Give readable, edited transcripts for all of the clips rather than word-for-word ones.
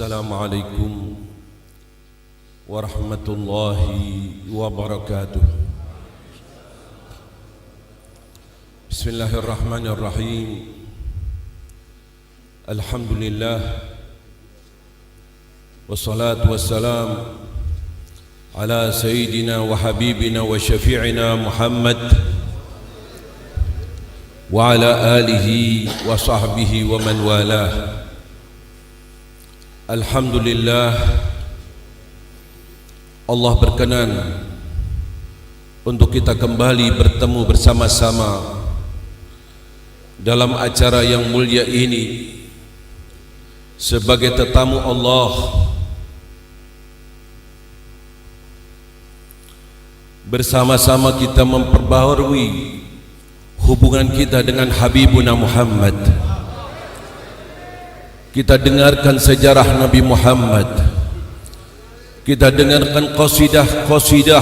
Assalamualaikum warahmatullahi wabarakatuh. Bismillahirrahmanirrahim. Alhamdulillah wassalatu wassalam ala sayyidina wa habibina wa syafi'ina Muhammad wa ala alihi wa sahbihi wa man walah. Alhamdulillah, Allah berkenan untuk kita kembali bertemu bersama-sama dalam acara yang mulia ini sebagai tetamu Allah, bersama-sama kita memperbaharui hubungan kita dengan Habibuna Muhammad. Kita dengarkan sejarah Nabi Muhammad, kita dengarkan qasidah-qasidah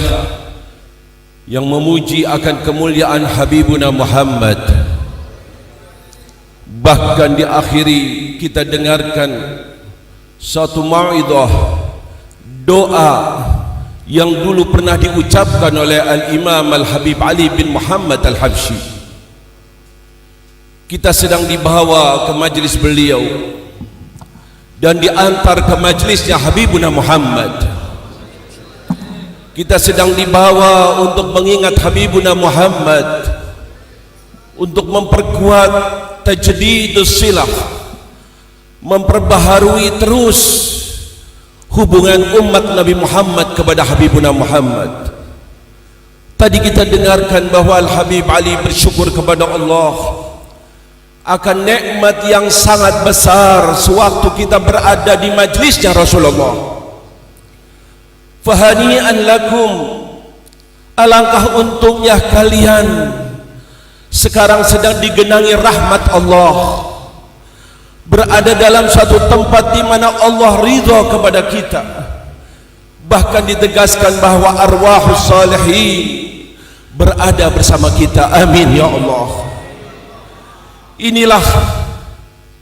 yang memuji akan kemuliaan Habibuna Muhammad. Bahkan diakhiri kita dengarkan satu mau'idhah, doa yang dulu pernah diucapkan oleh Al-Imam Al-Habib Ali bin Muhammad Al-Habsyi. Kita sedang dibawa ke majlis beliau dan diantar ke majlisnya Habibuna Muhammad. Kita sedang dibawa untuk mengingat Habibuna Muhammad, untuk memperkuat tajdidus silah, memperbaharui terus hubungan umat Nabi Muhammad kepada Habibuna Muhammad. Tadi kita dengarkan bahwa Al-Habib Ali bersyukur kepada Allah akan nikmat yang sangat besar sewaktu kita berada di majlisnya Rasulullah. Fahani'an lakum, alangkah untungnya kalian sekarang sedang digenangi rahmat Allah, berada dalam satu tempat di mana Allah ridha kepada kita. Bahkan ditegaskan bahwa arwahus salihin berada bersama kita. Amin ya Allah. Inilah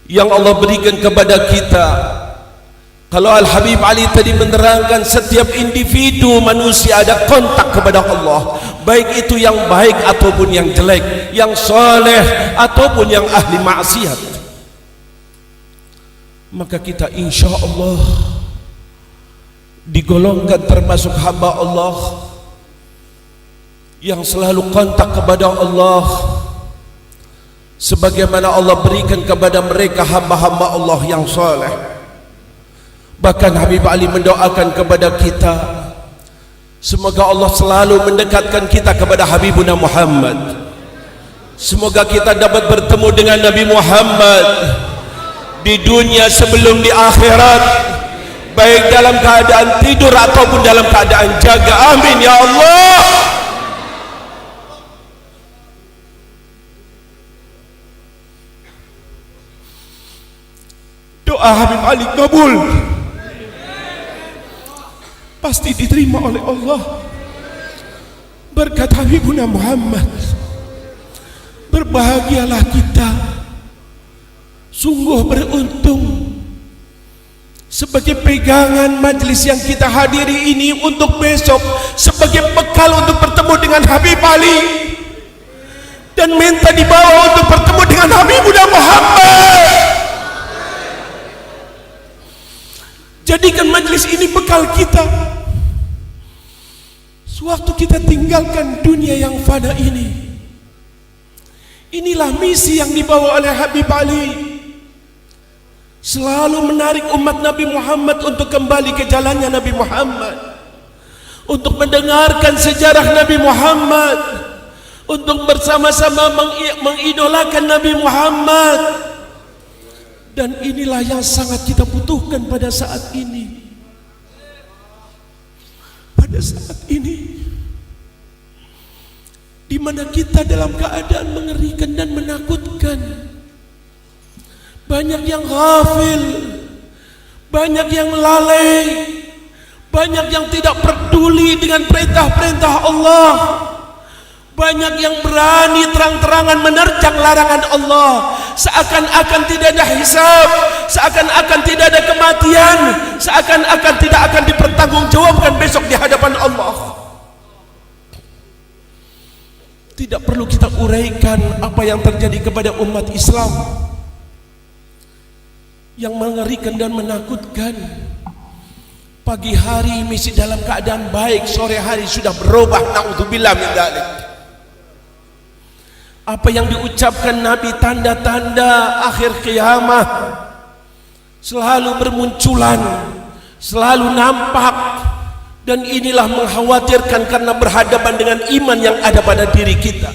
yang Allah berikan kepada kita. Kalau Al-Habib Ali tadi menerangkan setiap individu manusia ada kontak kepada Allah, baik itu yang baik ataupun yang jelek, yang soleh ataupun yang ahli maksiat. Maka kita insya Allah digolongkan termasuk hamba Allah yang selalu kontak kepada Allah, sebagaimana Allah berikan kepada mereka hamba-hamba Allah yang soleh. Bahkan Habib Ali mendoakan kepada kita, semoga Allah selalu mendekatkan kita kepada Habibuna Muhammad. Semoga kita dapat bertemu dengan Nabi Muhammad di dunia sebelum di akhirat, baik dalam keadaan tidur ataupun dalam keadaan jaga. Amin ya Allah. Doa Habib Ali kabul, pasti diterima oleh Allah berkat Habibuna Muhammad. Berbahagialah kita, sungguh beruntung sebagai pegangan majlis yang kita hadiri ini untuk besok, sebagai bekal untuk bertemu dengan Habib Ali dan minta dibawa untuk bertemu dengan Habibuna Muhammad. Jadikan majlis ini bekal kita sewaktu kita tinggalkan dunia yang fana ini. Inilah misi yang dibawa oleh Habib Ali, selalu menarik umat Nabi Muhammad untuk kembali ke jalannya Nabi Muhammad, untuk mendengarkan sejarah Nabi Muhammad, untuk bersama-sama mengidolakan Nabi Muhammad. Dan inilah yang sangat kita butuhkan pada saat ini. Pada saat ini, di mana kita dalam keadaan mengerikan dan menakutkan. Banyak yang ghafil, banyak yang lalai, banyak yang tidak peduli dengan perintah-perintah Allah. Banyak yang berani terang-terangan menerjang larangan Allah, seakan-akan tidak ada hisab, seakan-akan tidak ada kematian, seakan-akan tidak akan dipertanggungjawabkan besok di hadapan Allah. Tidak perlu kita uraikan apa yang terjadi kepada umat Islam yang mengerikan dan menakutkan. Pagi hari masih dalam keadaan baik, sore hari sudah berubah. Na'udzubillah min dzalik. Apa yang diucapkan Nabi, tanda-tanda akhir kiamat selalu bermunculan, selalu nampak, dan inilah mengkhawatirkan karena berhadapan dengan iman yang ada pada diri kita.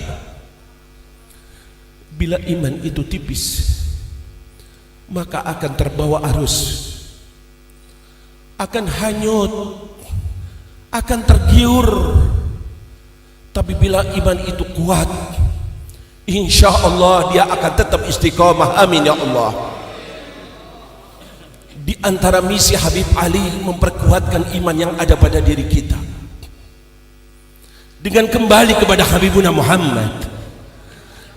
Bila iman itu tipis, maka akan terbawa arus, akan hanyut, akan tergiur. Tapi bila iman itu kuat, insya Allah dia akan tetap istiqamah. Amin ya Allah. Di antara misi Habib Ali memperkuatkan iman yang ada pada diri kita dengan kembali kepada Habibuna Muhammad,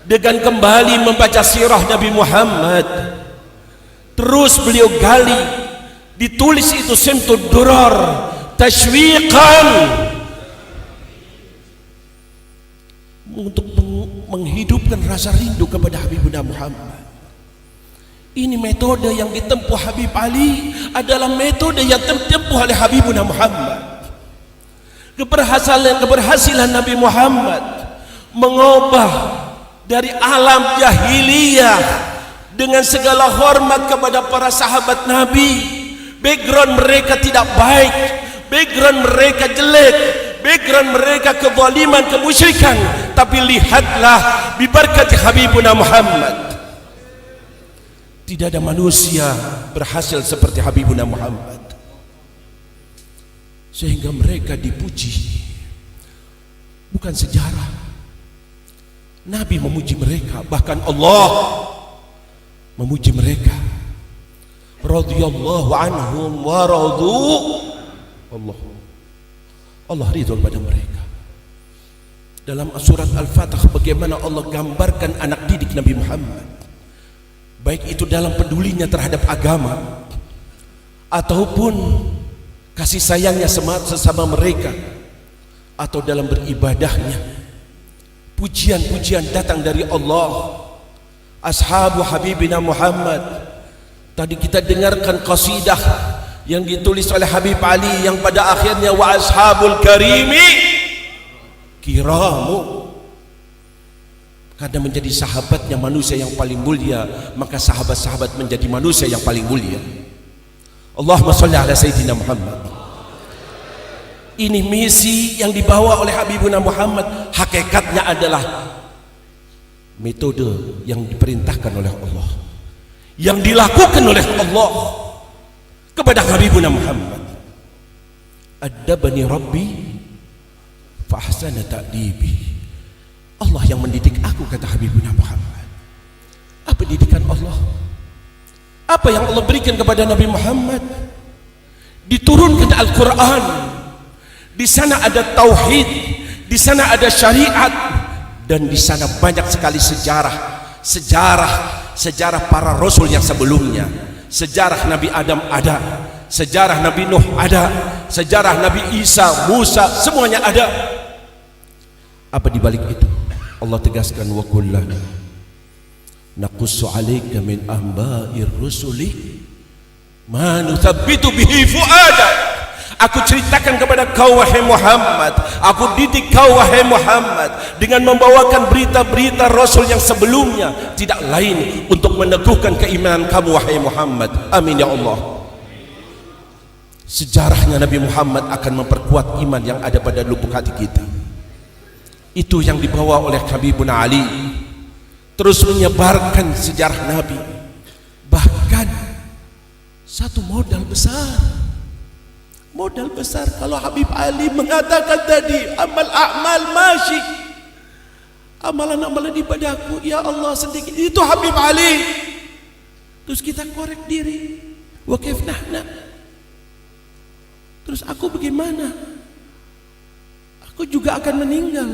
dengan kembali membaca sirah Nabi Muhammad. Terus beliau gali, ditulis itu Simtud Durar tashwiqan, untuk menghidupkan rasa rindu kepada Habibuna Muhammad. Ini metode yang ditempuh Habib Ali adalah metode yang ditempuh oleh Habibuna Muhammad. Keberhasilan Nabi Muhammad mengubah dari alam jahiliyah dengan segala hormat kepada para sahabat Nabi. Background mereka tidak baik, background mereka jelek, background mereka kezaliman, kemusyrikan. Tapi lihatlah biberkati Habibuna Muhammad, tidak ada manusia berhasil seperti Habibuna Muhammad, sehingga mereka dipuji. Bukan sejarah, Nabi memuji mereka, bahkan Allah memuji mereka. Radhiyallahu anhum wa radu. Allah ridho kepada mereka. Dalam surat Al-Fatih bagaimana Allah gambarkan anak didik Nabi Muhammad, baik itu dalam pedulinya terhadap agama ataupun kasih sayangnya sesama mereka, atau dalam beribadahnya. Pujian-pujian datang dari Allah. Ashabu Habibina Muhammad, tadi kita dengarkan qasidah yang ditulis oleh Habib Ali yang pada akhirnya wa ashabul karimi kiramu. Karena menjadi sahabatnya manusia yang paling mulia, maka sahabat-sahabat menjadi manusia yang paling mulia. Allahumma sholli ala Sayyidina Muhammad. Ini misi yang dibawa oleh Habibuna Muhammad. Hakikatnya adalah metode yang diperintahkan oleh Allah, yang dilakukan oleh Allah kepada Habibuna Muhammad. Adabani Rabbi fa ahsana ta'dibi. Allah yang mendidik aku, kata Habibuna Muhammad. Apa didikan Allah? Apa yang Allah berikan kepada Nabi Muhammad? Diturunkan Al-Quran. Di sana ada tauhid, di sana ada syariat, dan di sana banyak sekali sejarah para rasul yang sebelumnya. Sejarah Nabi Adam ada, sejarah Nabi Nuh ada, sejarah Nabi Isa, Musa, semuanya ada. Apa di balik itu? Allah tegaskan, wa kullana naqussu 'alaika min anba'ir rusuli ma nuthabbitu bihi fu'adak. Aku ceritakan kepada kau wahai Muhammad, aku didik kau wahai Muhammad dengan membawakan berita-berita Rasul yang sebelumnya, tidak lain untuk meneguhkan keimanan kamu wahai Muhammad. Amin ya Allah. Sejarahnya Nabi Muhammad akan memperkuat iman yang ada pada lubuk hati kita. Itu yang dibawa oleh Habibuna Ali, terus menyebarkan sejarah Nabi. Bahkan satu modal besar kalau Habib Ali mengatakan tadi amal a'mal masyi, amalan-amalan ibadahku ya Allah sedikit, itu Habib Ali. Terus kita korek diri, wa kaif nahna, terus aku bagaimana? Aku juga akan meninggal,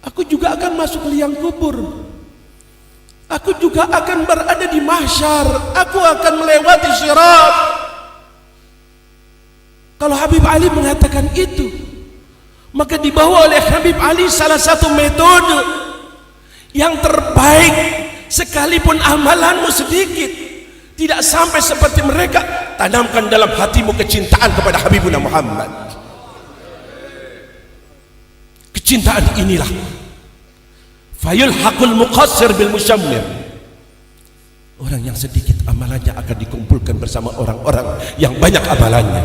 aku juga akan masuk liang kubur. Aku juga akan berada di mahsyar, aku akan melewati sirat. Kalau Habib Ali mengatakan itu, maka dibawa oleh Habib Ali salah satu metode yang terbaik. Sekalipun amalanmu sedikit, tidak sampai seperti mereka, tanamkan dalam hatimu kecintaan kepada Habibuna Muhammad. Kecintaan inilah fayulhaqul muqassir bil musyammir. Orang yang sedikit amalannya akan dikumpulkan bersama orang-orang yang banyak amalannya.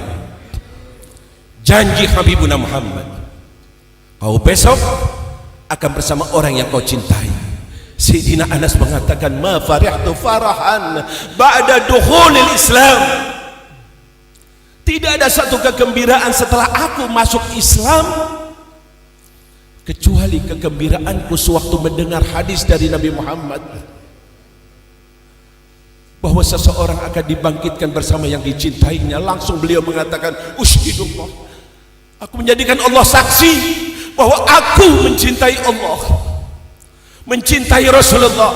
Janji Habibuna Muhammad, kau besok akan bersama orang yang kau cintai. Sayyidina Anas mengatakan, ma farihtu farahan ba'da dukhulil Islam. Tidak ada satu kegembiraan setelah aku masuk Islam kecuali kegembiraanku sewaktu mendengar hadis dari Nabi Muhammad bahwa seseorang akan dibangkitkan bersama yang dicintainya. Langsung beliau mengatakan, usyhidullah, aku menjadikan Allah saksi bahwa aku mencintai Allah, mencintai Rasulullah,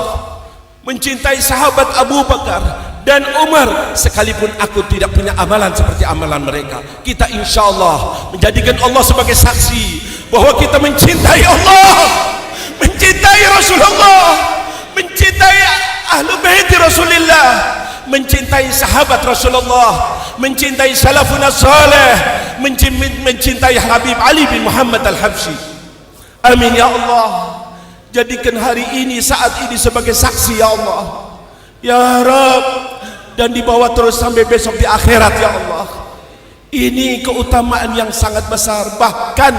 mencintai sahabat Abu Bakar dan Umar, sekalipun aku tidak punya amalan seperti amalan mereka. Kita insya Allah menjadikan Allah sebagai saksi bahwa kita mencintai Allah, mencintai Rasulullah, mencintai ahlu baiti Rasulullah, mencintai sahabat Rasulullah, mencintai salafun salih, mencintai Habib Ali bin Muhammad Al-Habsyi. Amin ya Allah. Jadikan hari ini, saat ini sebagai saksi ya Allah, ya Rabb, dan dibawa terus sampai besok di akhirat ya Allah. Ini keutamaan yang sangat besar, bahkan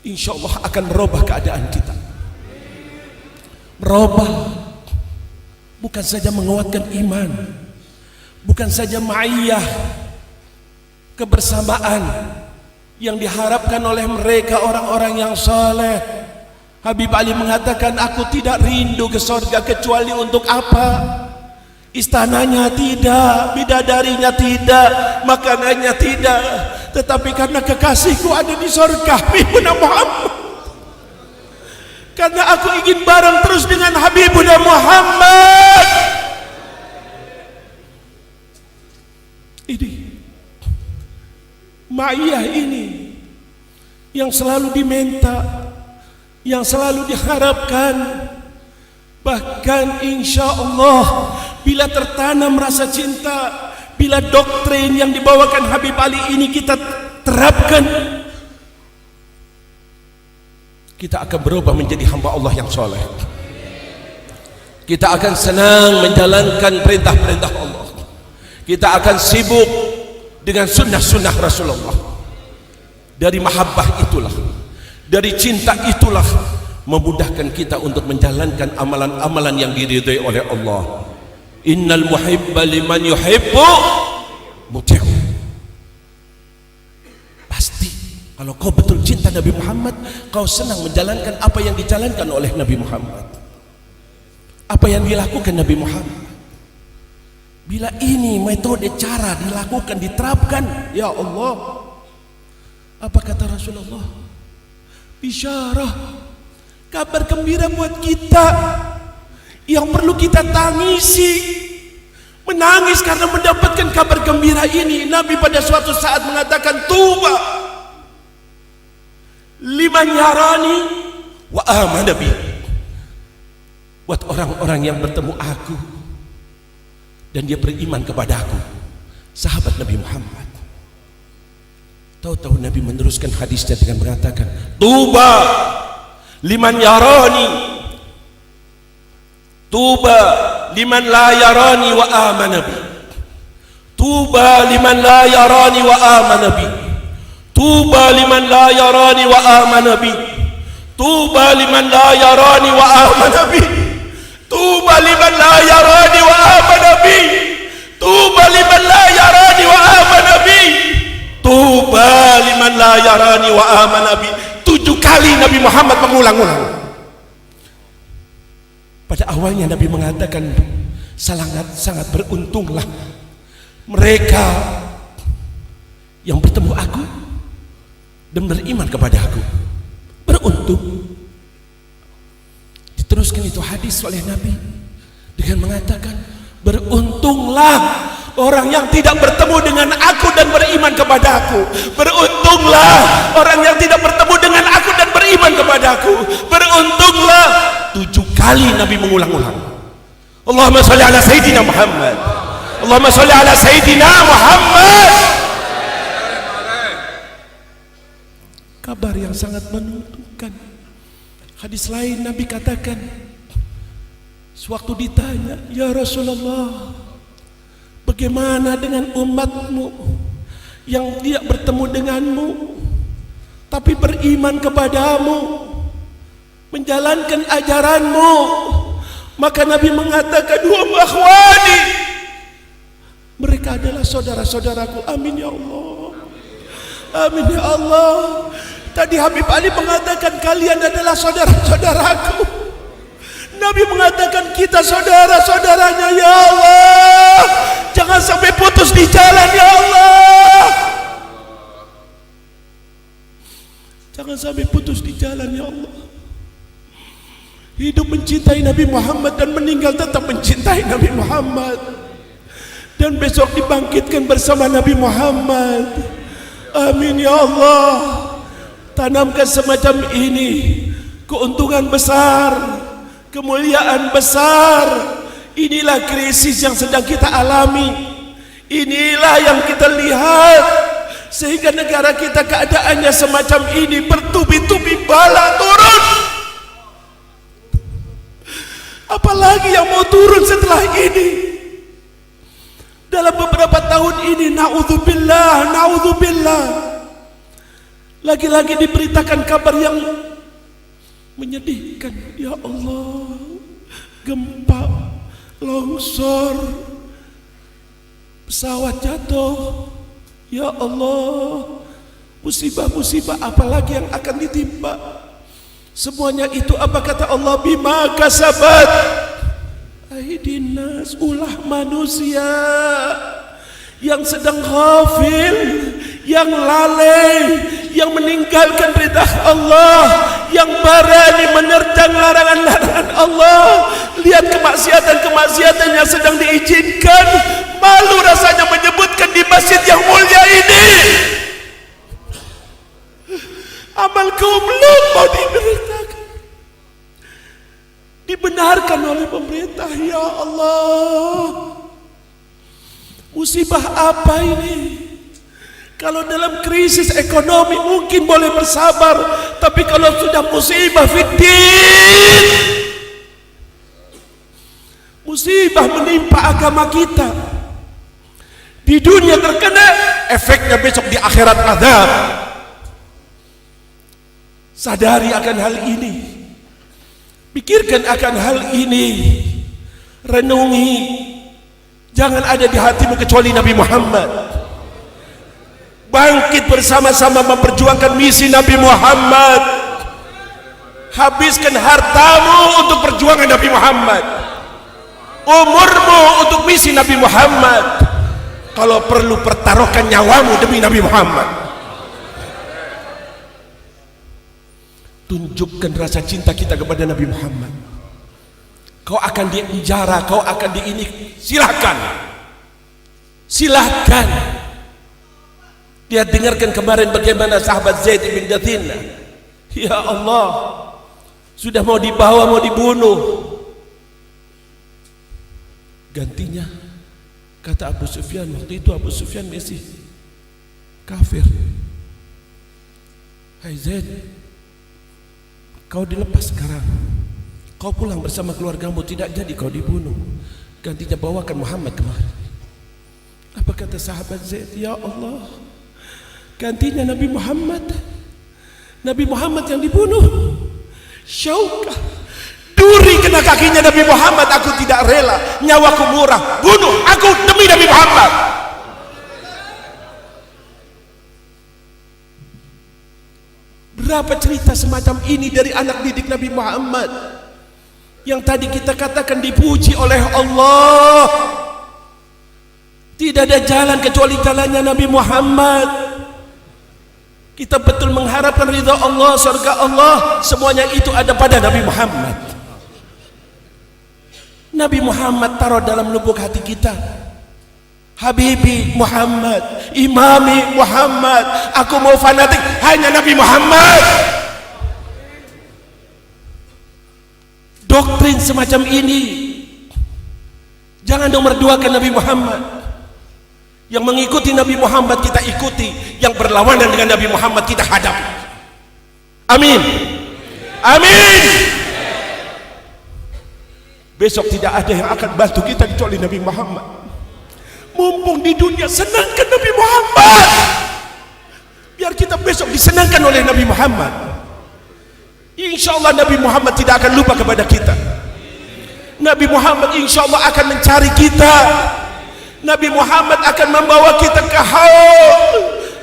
insya Allah akan merubah keadaan kita. Merubah, bukan saja menguatkan iman, bukan saja ma'iyah, kebersamaan yang diharapkan oleh mereka orang-orang yang saleh. Habib Ali mengatakan, aku tidak rindu ke surga kecuali untuk apa? Istananya tidak, bidadarinya tidak, makanannya tidak, tetapi karena kekasihku ada di surga, Habibuna Muhammad. Karena aku ingin bareng terus dengan Habibuna Muhammad. Ini ma'iyah ini yang selalu diminta, yang selalu diharapkan. Bahkan insya Allah bila tertanam rasa cinta, bila doktrin yang dibawakan Habib Ali ini kita terapkan, kita akan berubah menjadi hamba Allah yang soleh. Kita akan senang menjalankan perintah-perintah Allah. Kita akan sibuk dengan sunnah-sunnah Rasulullah. Dari mahabbah itulah, dari cinta itulah memudahkan kita untuk menjalankan amalan-amalan yang diridhai oleh Allah. Innal muhibba liman yuhibbu muti'u. Pasti kalau kau betul cinta Nabi Muhammad, kau senang menjalankan apa yang dijalankan oleh Nabi Muhammad, apa yang dilakukan Nabi Muhammad. Bila ini metode cara dilakukan, diterapkan, ya Allah, apa kata Rasulullah? Bisyarah, kabar gembira buat kita yang perlu kita tangisi, menangis karena mendapatkan kabar gembira ini. Nabi pada suatu saat mengatakan, tuba liman yarani wa amana bi. Buat orang-orang yang bertemu aku dan dia beriman kepadaku, sahabat Nabi Muhammad. Tahu-tahu Nabi meneruskan hadisnya dengan mengatakan, tuba liman yarani, tuba liman la yarani wa amana bi. Tuba liman la yarani wa amana bi. Tuba liman la yarani wa amana bi. Tuba liman la yarani wa amana bi. Tuba liman la yarani wa amana bi. Tuba liman la yarani wa amana bi. Tuba liman la yarani wa amana bi. 7 kali Nabi Muhammad mengulang-ulang. Pada awalnya Nabi mengatakan, sangat beruntunglah mereka yang bertemu aku dan beriman kepada aku. Beruntung. Diteruskan Diteruskan itu hadis oleh Nabi dengan mengatakan, beruntunglah orang yang tidak bertemu dengan aku dan beriman kepada aku. Beruntunglah orang yang tidak bertemu dengan aku dan beriman kepada aku. Beruntunglah. 7 kali Nabi mengulang-ulang. Allahumma sholli ala Sayyidina Muhammad. Allahumma sholli ala Sayyidina Muhammad. Kabar yang sangat menentukan. Hadis lain Nabi katakan, sewaktu ditanya, ya Rasulullah, bagaimana dengan umatmu yang tidak bertemu denganmu tapi beriman kepadamu, menjalankan ajaranmu? Maka Nabi mengatakan, hum akhwani, mereka adalah saudara-saudaraku. Amin ya Allah, amin ya Allah. Tadi Habib Ali mengatakan kalian adalah saudara-saudaraku. Nabi mengatakan kita saudara-saudaranya. Ya Allah, jangan sampai putus di jalan ya Allah. Jangan sampai putus di jalan ya Allah. Hidup mencintai Nabi Muhammad dan meninggal tetap mencintai Nabi Muhammad. Dan besok dibangkitkan bersama Nabi Muhammad. Amin ya Allah. Tanamkan semacam ini, keuntungan besar, kemuliaan besar. Inilah krisis yang sedang kita alami. Inilah yang kita lihat, sehingga negara kita keadaannya semacam ini, bertubi-tubi bala turun. Apalagi yang mau turun setelah ini? Dalam beberapa tahun ini, naudzubillah, naudzubillah, lagi-lagi diberitakan kabar yang menyedihkan. Ya Allah, gempa, longsor, pesawat jatuh. Ya Allah, musibah-musibah apalagi yang akan ditimpa? Semuanya itu apa kata Allah? Bima kasabat aidinas, ulah manusia yang sedang ghafil, yang lalai, yang meninggalkan perintah Allah, yang berani menerjang larangan-larangan Allah. Lihat kemaksiatan-kemaksiatan yang sedang diizinkan. Malu rasanya menyebutkan di masjid yang mulia ini. Amal kaum Lut mau dibenarkan oleh pemerintah. Ya Allah, musibah apa ini? Kalau dalam krisis ekonomi mungkin boleh bersabar, tapi kalau sudah musibah fiddin, musibah menimpa agama kita, di dunia terkena, efeknya besok di akhirat azab. Sadari akan hal ini, pikirkan akan hal ini, renungi. Jangan ada di hatimu kecuali Nabi Muhammad. Bangkit bersama-sama memperjuangkan misi Nabi Muhammad. Habiskan hartamu untuk perjuangan Nabi Muhammad, umurmu untuk misi Nabi Muhammad. Kalau perlu pertaruhkan nyawamu demi Nabi Muhammad. Tunjukkan rasa cinta kita kepada Nabi Muhammad. Kau akan dipenjara, kau akan diini, silahkan, silahkan. Dia dengarkan kemarin bagaimana sahabat Zaid bin Jathina. Ya Allah, sudah mau dibawa, mau dibunuh. Gantinya, kata Abu Sufyan, waktu itu Abu Sufyan masih kafir. Hai Zaid, kau dilepas sekarang, kau pulang bersama keluargamu, tidak jadi kau dibunuh. Gantinya bawakan Muhammad kemari. Apa kata sahabat Zaid? Ya Allah, gantinya Nabi Muhammad. Nabi Muhammad yang dibunuh. Syaukah, duri kena kakinya Nabi Muhammad. Aku tidak rela, nyawaku murah, bunuh aku demi Nabi Muhammad. Berapa cerita semacam ini dari anak didik Nabi Muhammad yang tadi kita katakan dipuji oleh Allah. Tidak ada jalan kecuali jalannya Nabi Muhammad. Kita betul mengharapkan ridha Allah, surga Allah, semuanya itu ada pada Nabi Muhammad. Nabi Muhammad taruh dalam lubuk hati kita. Habibi Muhammad, Imami Muhammad, aku mau fanatik hanya Nabi Muhammad. Doktrin semacam ini jangan nomor duakan Nabi Muhammad. Yang mengikuti Nabi Muhammad kita ikuti, yang berlawanan dengan Nabi Muhammad kita hadapi. Amin. Amin. Besok tidak ada yang akan bantu kita kecuali Nabi Muhammad. Mumpung di dunia, senangkan Nabi Muhammad, biar kita besok disenangkan oleh Nabi Muhammad. Insya Allah Nabi Muhammad tidak akan lupa kepada kita. Nabi Muhammad insya Allah akan mencari kita. Nabi Muhammad akan membawa kita ke haul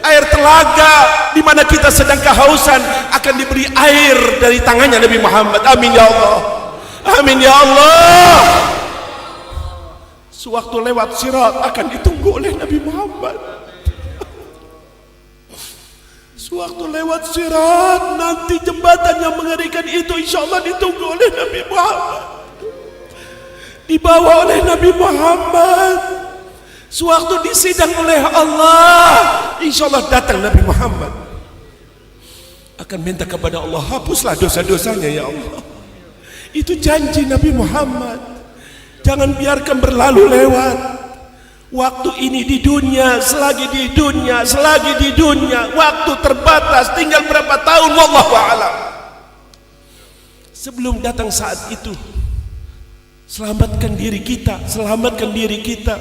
air telaga, di mana kita sedang kehausan, akan diberi air dari tangannya Nabi Muhammad. Amin ya Allah. Amin ya Allah. Sewaktu lewat sirat akan ditunggu oleh Nabi Muhammad. Sewaktu lewat sirat, nanti jembatan yang mengerikan itu insya Allah ditunggu oleh Nabi Muhammad, dibawa oleh Nabi Muhammad. Sewaktu disidang oleh Allah, insya Allah datang Nabi Muhammad, akan minta kepada Allah, hapuslah dosa-dosanya ya Allah. Itu janji Nabi Muhammad. Jangan biarkan berlalu lewat waktu ini di dunia. Selagi di dunia, selagi di dunia, waktu terbatas, tinggal berapa tahun, wallahu a'lam. Sebelum datang saat itu, selamatkan diri kita, selamatkan diri kita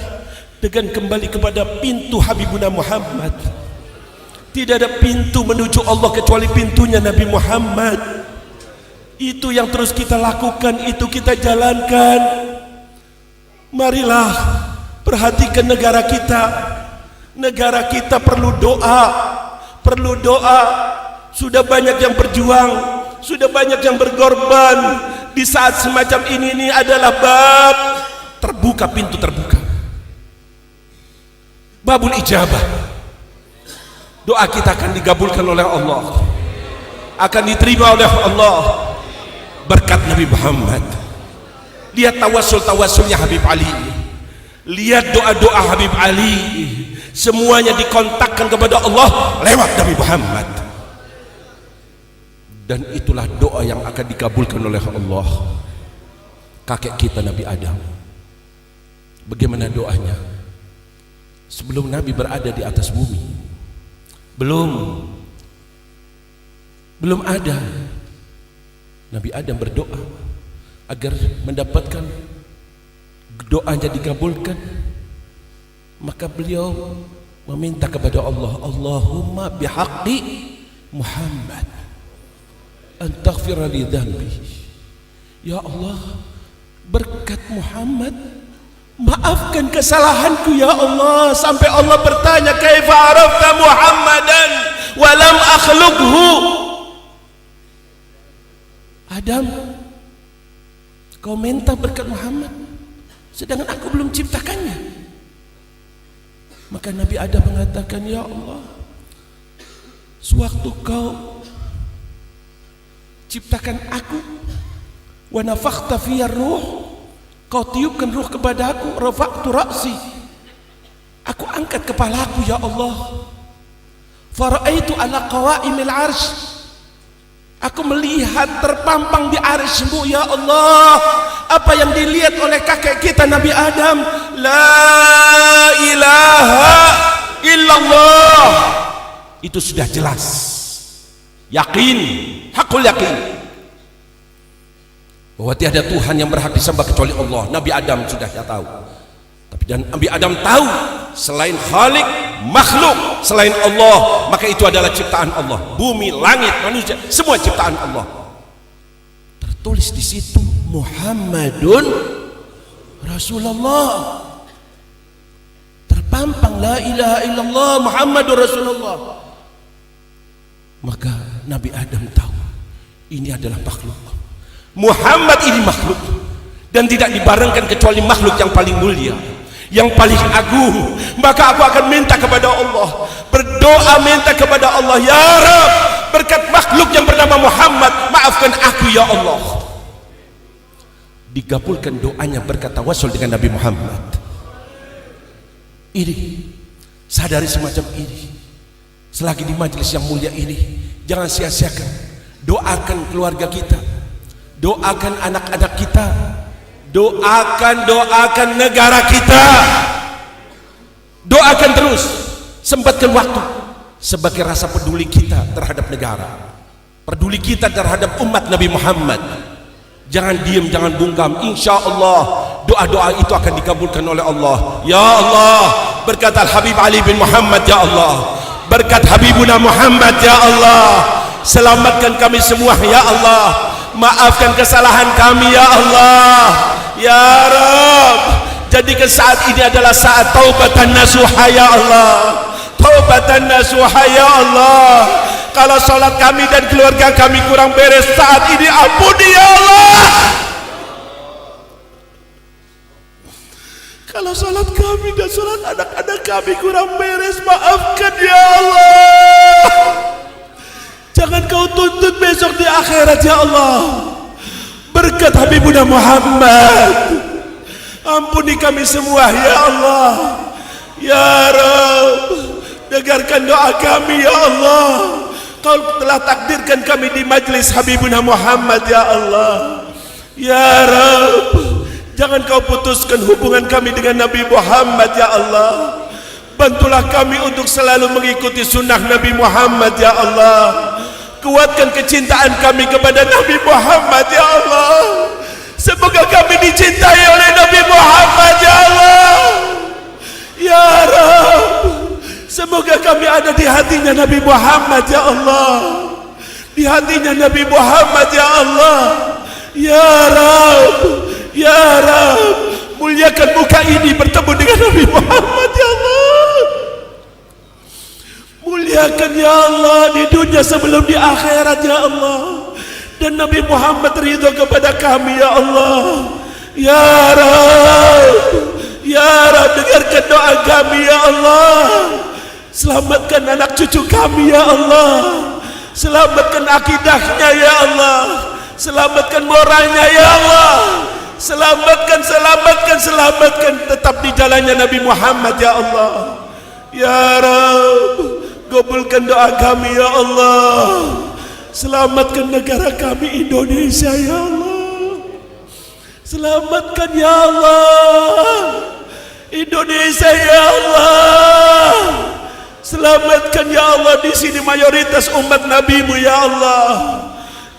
dengan kembali kepada pintu Habibuna Muhammad. Tidak ada pintu menuju Allah kecuali pintunya Nabi Muhammad. Itu yang terus kita lakukan, itu kita jalankan. Marilah perhatikan negara kita. Negara kita perlu doa, perlu doa. Sudah banyak yang berjuang, sudah banyak yang berkorban. Di saat semacam ini adalah bab terbuka, pintu terbuka, babul ijabah. Doa kita akan digabulkan oleh Allah, akan diterima oleh Allah berkat Nabi Muhammad. Lihat tawasul-tawasulnya Habib Ali, lihat doa-doa Habib Ali, semuanya dikontakkan kepada Allah lewat Nabi Muhammad. Dan itulah doa yang akan dikabulkan oleh Allah. Kakek kita Nabi Adam, bagaimana doanya sebelum Nabi berada di atas bumi? Belum ada. Nabi Adam berdoa agar mendapatkan doanya dikabulkan, maka beliau meminta kepada Allah, Allahumma bihaqqi Muhammad an taghfira li dhanbi. Ya Allah, berkat Muhammad maafkan kesalahanku ya Allah. Sampai Allah bertanya, kaifa arafta Muhammadan wa lam akhluqhu? Adam, kau minta berkat Muhammad sedangkan aku belum ciptakannya. Maka Nabi Adam mengatakan, ya Allah, sewaktu kau ciptakan aku, wa nafakhta fiyar ruh, kau tiupkan ruh kepada aku, rafa'tu ra'si, aku angkat kepalaku ya Allah, fara'aitu ala qawa'imil arsh, aku melihat terpampang di arsy-Mu ya Allah. Apa yang dilihat oleh kakek kita Nabi Adam, la ilaha illallah. Itu sudah jelas, yakin, hakul yakin bahwa tiada Tuhan yang berhak disembah kecuali Allah. Nabi Adam sudah tahu. Tapi dan Nabi Adam tahu selain Khalik, makhluk selain Allah, maka itu adalah ciptaan Allah. Bumi, langit, manusia, semua ciptaan Allah. Tertulis di situ Muhammadun Rasulullah. Terpampang la ilaha illallah Muhammadur Rasulullah. Maka Nabi Adam tahu ini adalah makhluk. Muhammad ini makhluk, dan tidak dibarengkan kecuali makhluk yang paling mulia, yang paling agung. Maka aku akan minta kepada Allah, berdoa minta kepada Allah, ya Rabb, berkat makhluk yang bernama Muhammad, maafkan aku ya Allah. digabulkan doanya berkat tawassul dengan Nabi Muhammad. Ini sadari semacam ini. Selagi di majelis yang mulia ini, jangan sia-siakan. Doakan keluarga kita, doakan anak-anak kita, doakan negara kita, doakan terus, sempatkan waktu sebagai rasa peduli kita terhadap negara, peduli kita terhadap umat Nabi Muhammad. Jangan diam, jangan bungkam. Insya Allah doa-doa itu akan dikabulkan oleh Allah. Ya Allah, berkat Al-Habib Ali bin Muhammad, ya Allah, berkat Habibuna Muhammad, ya Allah, selamatkan kami semua, ya Allah, maafkan kesalahan kami, ya Allah, ya Rabb. Jadikan saat ini adalah saat taubatan nasuha, ya Allah, taubatan nasuha, ya Allah. Kalau salat kami dan keluarga kami kurang beres saat ini, ampuni ya Allah. Kalau salat kami dan salat anak-anak kami kurang beres, maafkan ya Allah. Jangan kau tuntut besok di akhirat, ya Allah. Berkat Habibuna Muhammad, ampuni kami semua, ya Allah. Ya Rabb, dengarkan doa kami, ya Allah. Kau telah takdirkan kami di majlis Habibuna Muhammad, ya Allah. Ya Rabb, jangan kau putuskan hubungan kami dengan Nabi Muhammad, ya Allah. Bantulah kami untuk selalu mengikuti sunnah Nabi Muhammad, ya Allah. Kuatkan kecintaan kami kepada Nabi Muhammad, ya Allah. Semoga kami dicintai oleh Nabi Muhammad, ya Allah. Ya Rabb, semoga kami ada di hatinya Nabi Muhammad, ya Allah. Di hatinya Nabi Muhammad, ya Allah. Ya Rabb, ya Rabb, muliakan muka ini bertemu dengan Nabi Muhammad, ya Allah. Muliakan ya Allah di dunia sebelum di akhirat, ya Allah. Dan Nabi Muhammad ridho kepada kami, ya Allah. Ya Rabb, ya Rabb, dengarkan doa kami, ya Allah. Selamatkan anak cucu kami, ya Allah. Selamatkan akidahnya, ya Allah. Selamatkan moralnya, ya Allah. Selamatkan tetap di jalannya Nabi Muhammad, ya Allah. Ya Rabb, kabulkan doa kami, ya Allah. Selamatkan negara kami Indonesia, ya Allah. Selamatkan ya Allah Indonesia, ya Allah. Selamatkan ya Allah di sini mayoritas umat Nabi-Mu, ya Allah.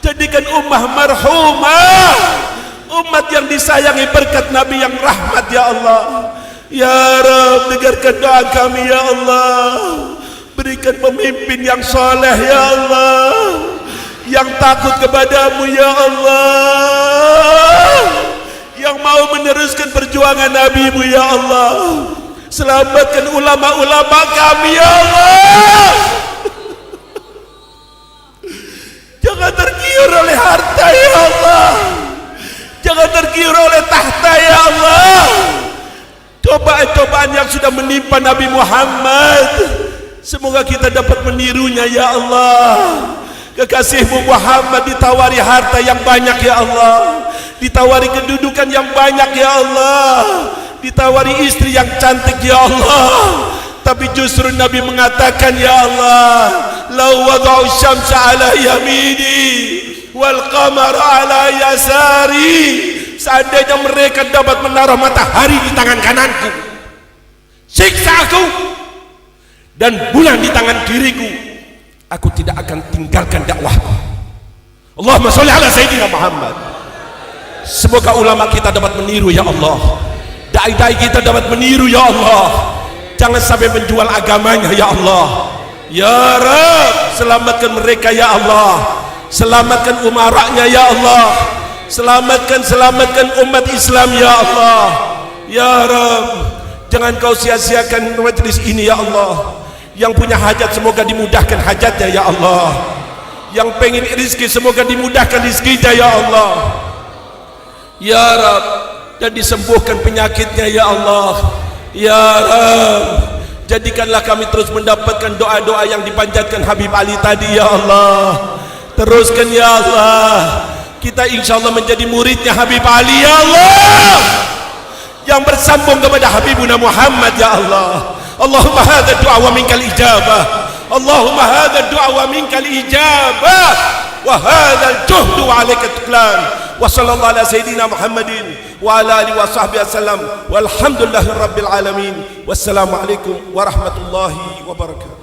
Jadikan ummah marhumah, umat yang disayangi berkat Nabi yang rahmat, ya Allah. Ya Rabb, dengarkan doa kami, ya Allah. Berikan pemimpin yang soleh, ya Allah, yang takut kepadamu, ya Allah, yang mau meneruskan perjuangan Nabi-Mu, ya Allah. Selamatkan ulama-ulama kami, ya Allah. Jangan tergiur oleh harta, ya Allah. Jangan tergiur oleh tahta, ya Allah. Cobaan-cobaan yang sudah menimpa Nabi Muhammad, semoga kita dapat menirunya, ya Allah. Kekasihmu Muhammad ditawari harta yang banyak, ya Allah. Ditawari kedudukan yang banyak, ya Allah. Ditawari istri yang cantik, ya Allah. Tapi justru Nabi mengatakan, ya Allah, lau wada'u syamsa ala yamini wal qamara ala yasari. Seandainya mereka dapat menaruh matahari di tangan kananku, siksa aku, dan bulan di tangan kiriku, aku tidak akan tinggalkan dakwahku. Allahumma sholli ala Sayyidina Muhammad. Semoga ulama kita dapat meniru, ya Allah. Dai-dai kita dapat meniru, ya Allah. Jangan sampai menjual agamanya, ya Allah. Ya Rabb, selamatkan mereka, ya Allah. Selamatkan umaranya, ya Allah. Selamatkan umat Islam, ya Allah. Ya Rabb, jangan kau sia-siakan majlis ini, ya Allah. Yang punya hajat semoga dimudahkan hajatnya, ya Allah. Yang pengen rezeki semoga dimudahkan rezekinya, ya Allah. Ya Rabb, dan disembuhkan penyakitnya, ya Allah. Ya Rabb, jadikanlah kami terus mendapatkan doa-doa yang dipanjatkan Habib Ali tadi, ya Allah. Teruskan, ya Allah. kita insyaallah menjadi muridnya Habib Ali ya Allah, yang bersambung kepada Habibuna Muhammad ya Allah. Allahumma hadha du'a wa minkal ijabah, Allahumma hadha du'a wa minkal ijabah, wa hadha al-juhdu wa alaika tuklan. Wa sallallahu ala sayyidina Muhammadin wa ala alihi wa sahbihi wasallam, walhamdulillahi rabbil alamin. Wassalamu alaikum warahmatullahi wabarakatuh.